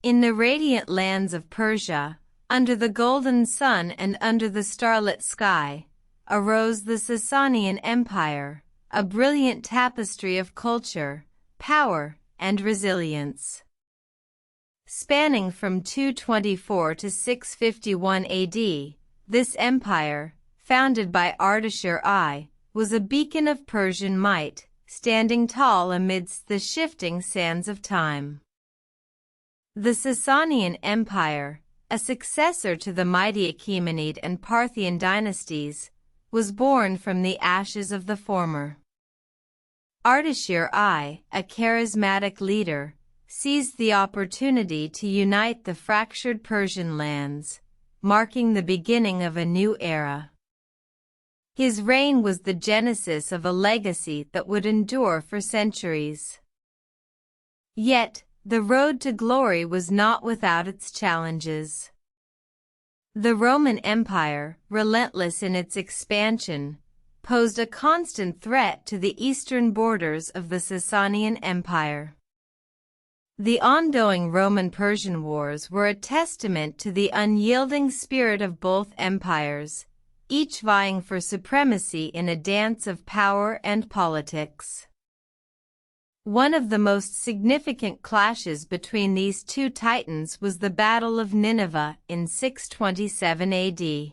In the radiant lands of Persia, under the golden sun and under the starlit sky, arose the Sasanian Empire, a brilliant tapestry of culture, power, and resilience. Spanning from 224 to 651 AD, this empire, founded by Ardashir I, was a beacon of Persian might, standing tall amidst the shifting sands of time. The Sasanian Empire, a successor to the mighty Achaemenid and Parthian dynasties, was born from the ashes of the former. Ardashir I, a charismatic leader, seized the opportunity to unite the fractured Persian lands, marking the beginning of a new era. His reign was the genesis of a legacy that would endure for centuries. Yet, the road to glory was not without its challenges. The Roman Empire, relentless in its expansion, posed a constant threat to the eastern borders of the Sasanian Empire. The ongoing Roman-Persian Wars were a testament to the unyielding spirit of both empires, each vying for supremacy in a dance of power and politics. One of the most significant clashes between these two titans was the Battle of Nineveh in 627 AD.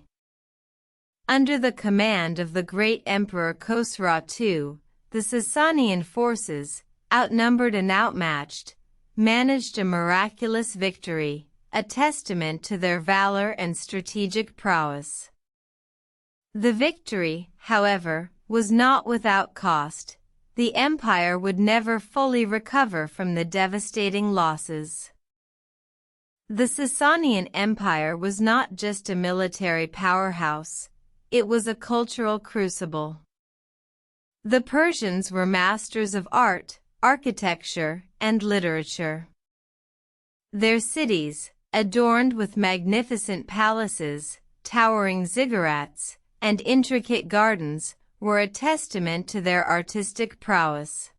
Under the command of the great Emperor Khosrau II, the Sasanian forces, outnumbered and outmatched, managed a miraculous victory, a testament to their valor and strategic prowess. The victory, however, was not without cost. The empire would never fully recover from the devastating losses. The Sasanian Empire was not just a military powerhouse, it was a cultural crucible. The Persians were masters of art, architecture, and literature. Their cities, adorned with magnificent palaces, towering ziggurats, and intricate gardens, were a testament to their artistic prowess.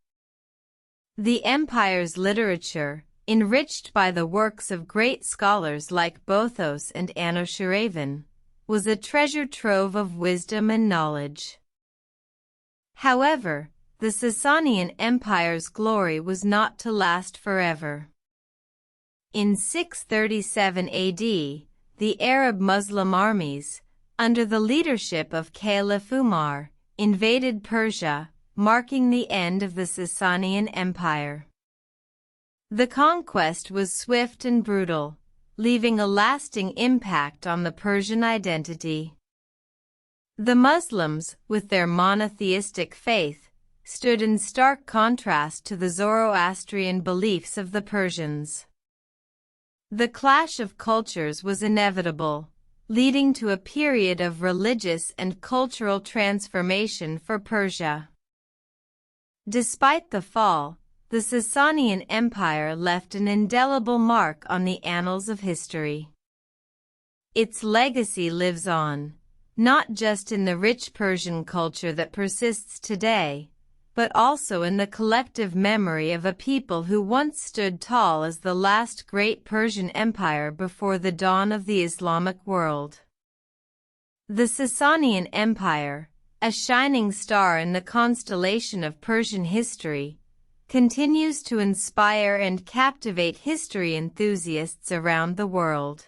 The empire's literature, enriched by the works of great scholars like Boethos and Anushiravan, was a treasure trove of wisdom and knowledge. However, the Sasanian Empire's glory was not to last forever. In 637 AD, the Arab Muslim armies, under the leadership of Caliph Umar, invaded Persia, marking the end of the Sasanian Empire. The conquest was swift and brutal, leaving a lasting impact on the Persian identity. The Muslims, with their monotheistic faith, stood in stark contrast to the Zoroastrian beliefs of the Persians. The clash of cultures was inevitable, leading to a period of religious and cultural transformation for Persia. Despite the fall, the Sasanian Empire left an indelible mark on the annals of history. Its legacy lives on, not just in the rich Persian culture that persists today, but also in the collective memory of a people who once stood tall as the last great Persian empire before the dawn of the Islamic world. The Sasanian Empire, a shining star in the constellation of Persian history, continues to inspire and captivate history enthusiasts around the world.